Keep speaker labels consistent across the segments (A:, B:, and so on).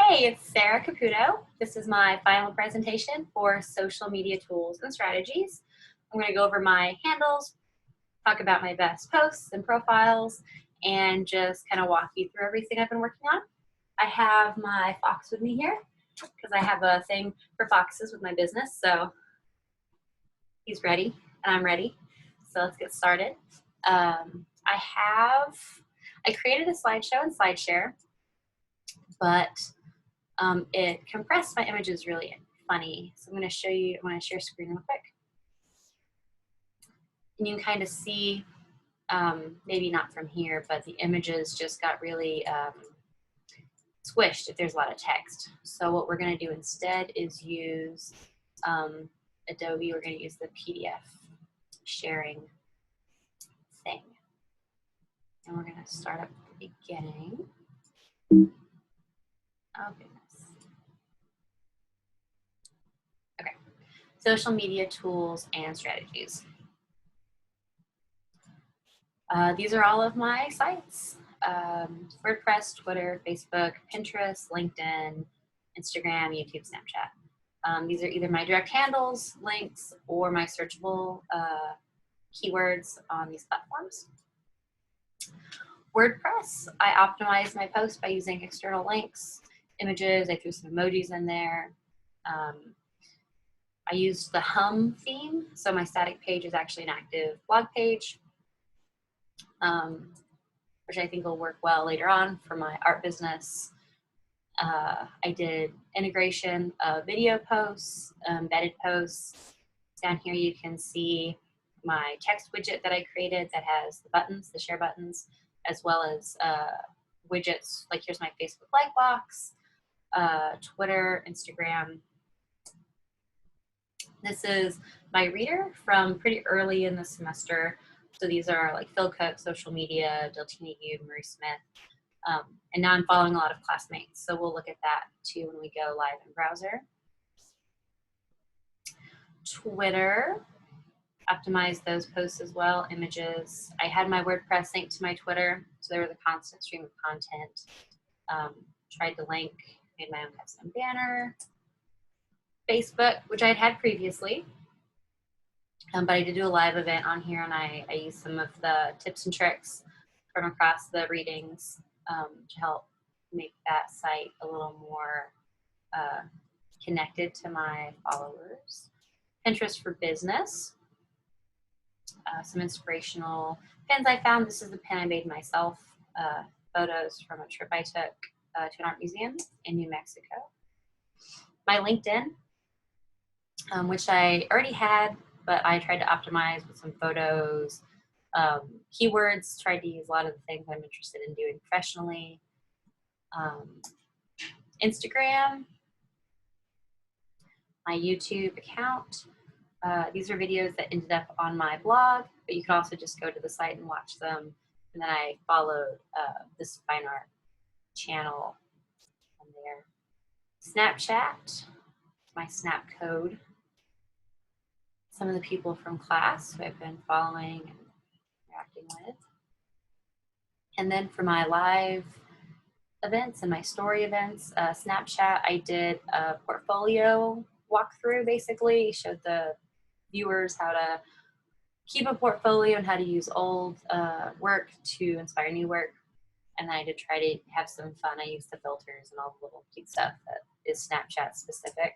A: Hey, it's Sarah Caputo. This is my final presentation for social media tools and strategies. I'm going to go over my handles, talk about my best posts and profiles, and just kind of walk you through everything I've been working on. I have my fox with me here because I have a thing for foxes with my business, so he's ready and I'm ready. So let's get started. I created a slideshow in SlideShare, but it compressed my images really funny. So I'm going to show you, I want to share screen real quick. And you can kind of see, maybe not from here, but the images just got really squished if there's a lot of text. So what we're going to do instead is use Adobe. We're going to use the PDF sharing thing. And we're going to start up at the beginning. Oh, goodness. Okay. Social media tools and strategies. These are all of my sites. WordPress, Twitter, Facebook, Pinterest, LinkedIn, Instagram, YouTube, Snapchat. These are either my direct handles, links, or my searchable keywords on these platforms. WordPress, I optimized my post by using external links, images, I threw some emojis in there. I used the Hum theme, so my static page is actually an active blog page, which I think will work well later on for my art business. I did integration of video posts, embedded posts. Down here you can see my text widget that I created that has the buttons, the share buttons, as well as widgets, like here's my Facebook like box, Twitter, Instagram. This is my reader from pretty early in the semester. So these are like Phil Cook, social media, Deltina Yu, Marie Smith. And now I'm following a lot of classmates. So we'll look at that too when we go live in browser. Twitter, optimize those posts as well, images. I had my WordPress linked to my Twitter, so there was a constant stream of content. Tried to link, made my own custom banner. Facebook, which I had had previously, but I did do a live event on here, and I used some of the tips and tricks from across the readings to help make that site a little more connected to my followers. Pinterest for business. Some inspirational pins I found. This is the pin I made myself. Photos from a trip I took to an art museum in New Mexico. My LinkedIn, which I already had, but I tried to optimize with some photos, keywords, tried to use a lot of the things I'm interested in doing professionally. Instagram, my YouTube account. These are videos that ended up on my blog, but you can also just go to the site and watch them. And then I followed this fine art channel on there. Snapchat, my snap code. Some of the people from class who I've been following and interacting with. And then for my live events and my story events, Snapchat, I did a portfolio walkthrough, basically. Showed the viewers how to keep a portfolio and how to use old work to inspire new work. And then I did try to have some fun. I used the filters and all the little cute stuff that is Snapchat specific.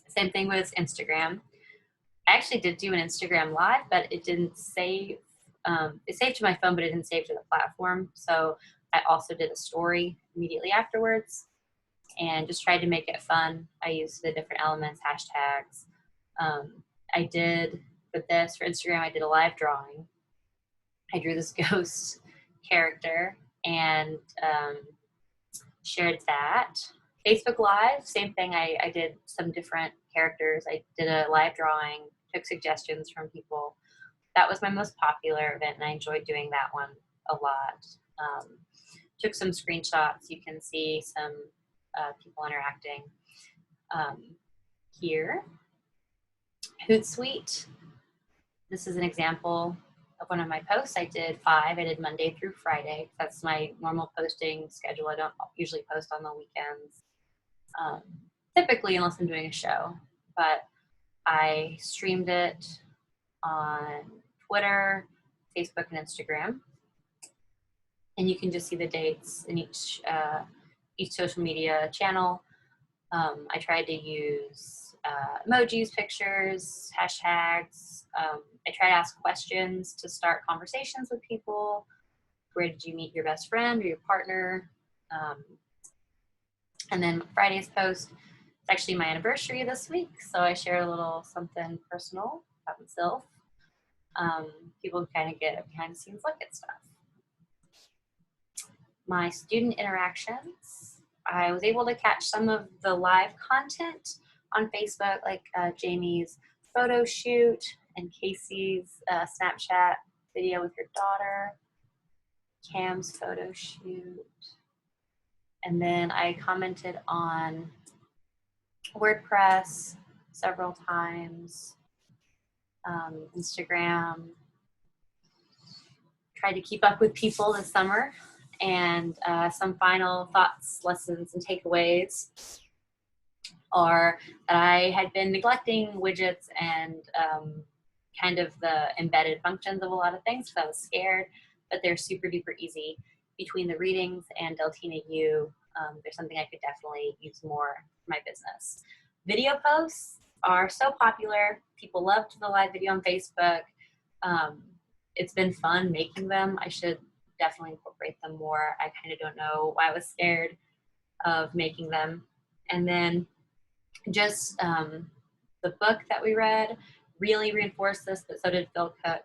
A: Same thing with Instagram. I actually did do an Instagram live, but it didn't save. It saved to my phone, but it didn't save to the platform. So I also did a story immediately afterwards and just tried to make it fun. I used the different elements, hashtags. I did, for Instagram, I did a live drawing. I drew this ghost character and shared that. Facebook Live, same thing. I did some different characters. I did a live drawing, took suggestions from people. That was my most popular event, and I enjoyed doing that one a lot. Took some screenshots. You can see some people interacting here. Hootsuite. This is an example. of one of my posts, I did 5. I did Monday through Friday. That's my normal posting schedule. I don't usually post on the weekends, typically unless I'm doing a show. But I streamed it on Twitter, Facebook, and Instagram. And you can just see the dates in each social media channel. I tried to use emojis, pictures, hashtags. I try to ask questions to start conversations with people. Where did you meet your best friend or your partner? And then Friday's post, it's actually my anniversary this week, so I share a little something personal about myself. People kind of get a behind the scenes look at stuff. My student interactions, I was able to catch some of the live content on Facebook, like Jamie's photo shoot and Casey's Snapchat video with her daughter, Cam's photo shoot. And then I commented on WordPress several times, Instagram. Tried to keep up with people this summer. And some final thoughts, lessons, and takeaways are that I had been neglecting widgets and kind of the embedded functions of a lot of things because I was scared, but they're super duper easy. Between the readings and Deltina U, there's something I could definitely use more for my business. Video posts are so popular. People loved the live video on Facebook. It's been fun making them. I should definitely incorporate them more. I kind of don't know why I was scared of making them. And then just the book that we read really reinforced this, but so did Phil Cook.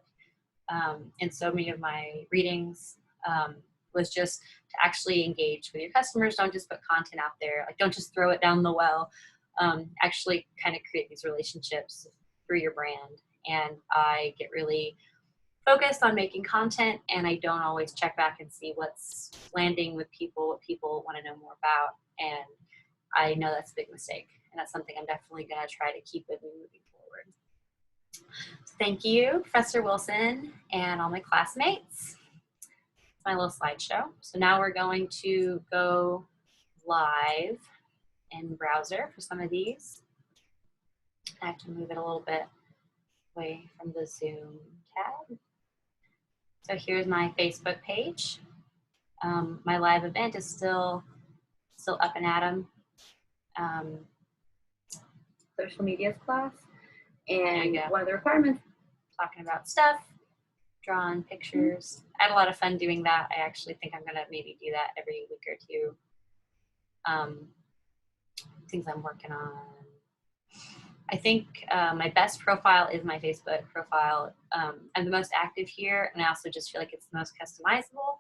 A: And so many of my readings was just to actually engage with your customers. Don't just put content out there. Like, don't just throw it down the well. Actually kind of create these relationships through your brand. And I get really focused on making content, and I don't always check back and see what's landing with people, what people want to know more about. And I know that's a big mistake, and that's something I'm definitely going to try to keep with me moving forward. So thank you, Professor Wilson, and all my classmates. It's my little slideshow. So now we're going to go live in browser for some of these. I have to move it a little bit away from the Zoom tab. So here's my Facebook page. My live event is still up and at 'em. Social medias class. And one of the requirements, talking about stuff, drawing pictures. I had a lot of fun doing that. I actually think I'm gonna maybe do that every week or two. Things I'm working on. I think my best profile is my Facebook profile. I'm the most active here, and I also just feel like it's the most customizable.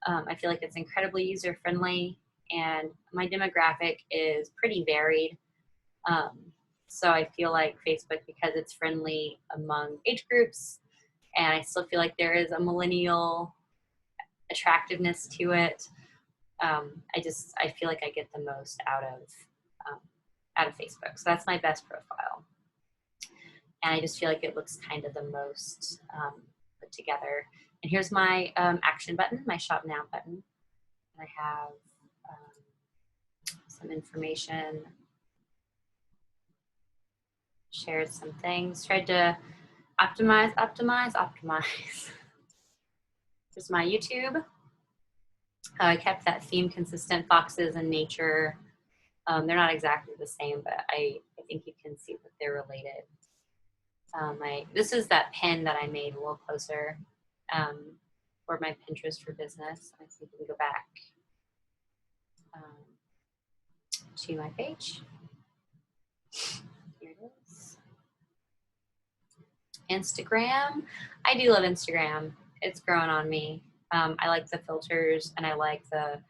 A: I feel like it's incredibly user-friendly, and my demographic is pretty varied. So I feel like Facebook, because it's friendly among age groups, and I still feel like there is a millennial attractiveness to it. I feel like I get the most out of Facebook. So that's my best profile. And I just feel like it looks kind of the most put together. And here's my action button, my shop now button. And I have some information, shared some things, tried to optimize. Here's my YouTube. I kept that theme consistent, foxes and nature. They're not exactly the same, but I think you can see that they're related. This is that pin that I made a little closer for my Pinterest for business. Let's see if we can go back to my page. Here it is. Instagram. I do love Instagram. It's grown on me. I like the filters, and I like the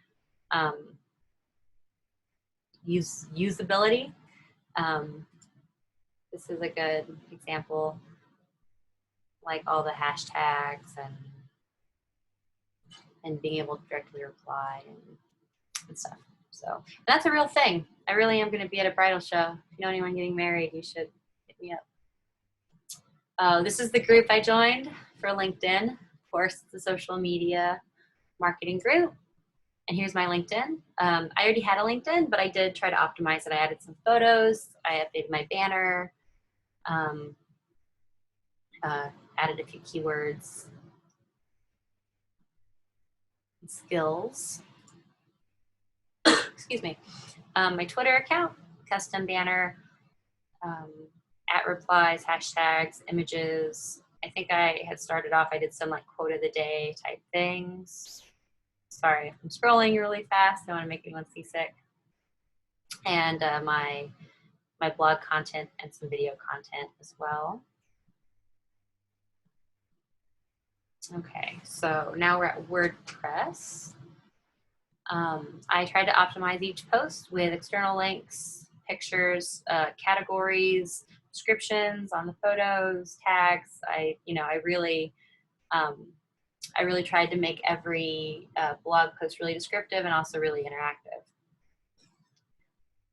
A: usability. This is a good example, like all the hashtags and being able to directly reply and stuff. So that's a real thing. I really am going to be at a bridal show. If you know anyone getting married, you should hit me up. This is the group I joined for LinkedIn. Of course, it's a social media marketing group. And here's my LinkedIn. I already had a LinkedIn, but I did try to optimize it. I added some photos. I updated my banner, added a few keywords, and skills. Excuse me. My Twitter account, custom banner, at replies, hashtags, images. I think I had started off, I did some like quote of the day type things. Sorry, I'm scrolling really fast. I don't want to make anyone seasick. And my blog content and some video content as well. Okay, so now we're at WordPress. I tried to optimize each post with external links, pictures, categories, descriptions on the photos, tags. I really tried to make every blog post really descriptive and also really interactive.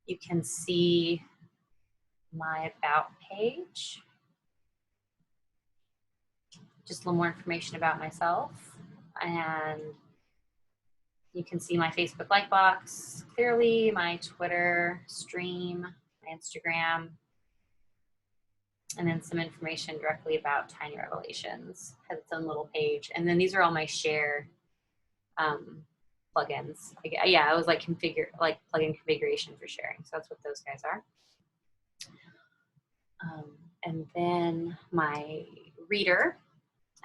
A: You can see my About page. Just a little more information about myself. And you can see my Facebook like box clearly, my Twitter stream, my Instagram, and then some information directly about Tiny Revelations. It has its own little page. And then these are all my share plugins. Yeah, it was like plugin configuration for sharing. So that's what those guys are. And then my reader,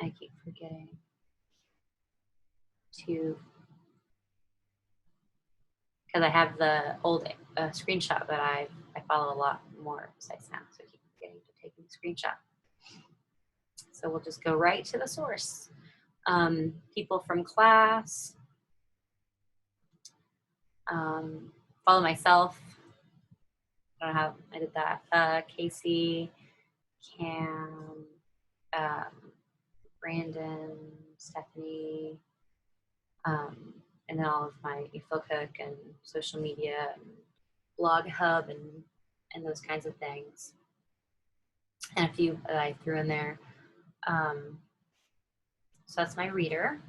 A: I keep forgetting to, because I have the old screenshot, but I follow a lot more sites now, so I keep forgetting to take the screenshot. So we'll just go right to the source. People from class, follow myself. I don't know how I did that. Casey, Cam, Brandon, Stephanie, and then all of my InfoCook and social media and blog hub and those kinds of things. And a few that I threw in there. So that's my reader.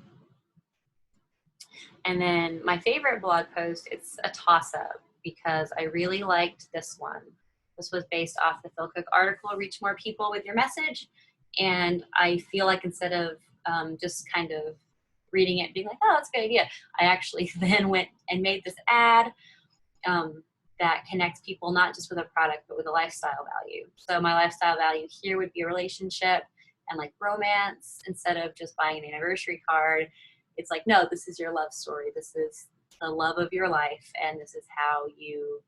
A: And then my favorite blog post, it's a toss-up because I really liked this one. This was based off the Phil Cook article, Reach More People with Your Message. And I feel like instead of just kind of reading it and being like, oh, that's a good idea, I actually then went and made this ad that connects people not just with a product, but with a lifestyle value. So my lifestyle value here would be a relationship and like romance instead of just buying an anniversary card. It's like, no, this is your love story. This is the love of your life. And this is how you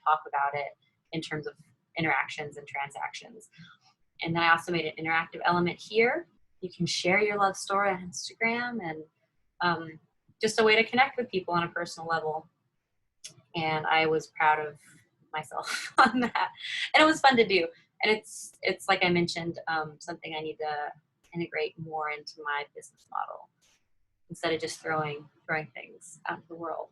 A: talk about it in terms of interactions and transactions. And then I also made an interactive element here. You can share your love story on Instagram and just a way to connect with people on a personal level. And I was proud of myself on that. And it was fun to do. And it's like I mentioned, something I need to integrate more into my business model instead of just throwing things out into the world.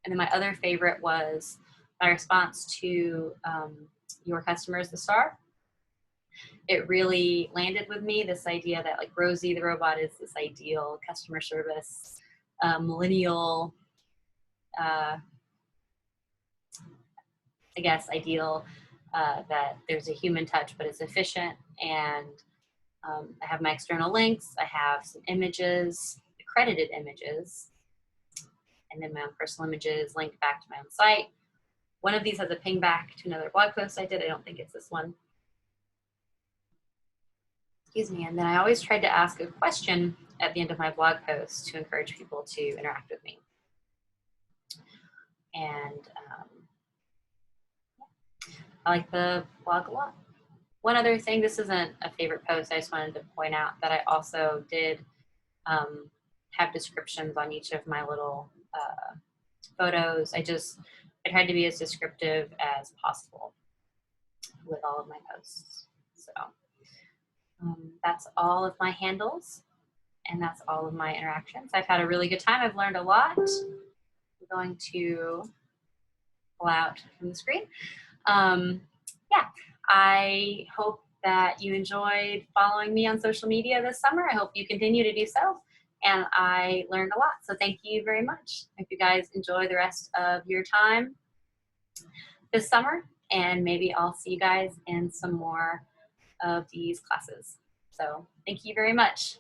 A: And then my other favorite was my response to Your Customer is the Star. It really landed with me, this idea that like Rosie the robot is this ideal customer service, millennial, I guess, ideal, that there's a human touch, but it's efficient. And I have my external links. I have some images, accredited images, and then my own personal images linked back to my own site. One of these has a ping back to another blog post I did. I don't think it's this one. Excuse me. And then I always tried to ask a question at the end of my blog post to encourage people to interact with me. And I like the blog a lot. One other thing, this isn't a favorite post, I just wanted to point out that I also did have descriptions on each of my little photos. I tried to be as descriptive as possible with all of my posts. So that's all of my handles, and that's all of my interactions. I've had a really good time. I've learned a lot. I'm going to pull out from the screen. Yeah, I hope that you enjoyed following me on social media this summer. I hope you continue to do so. And I learned a lot. So thank you very much. Hope you guys enjoy the rest of your time this summer. And maybe I'll see you guys in some more of these classes. So thank you very much.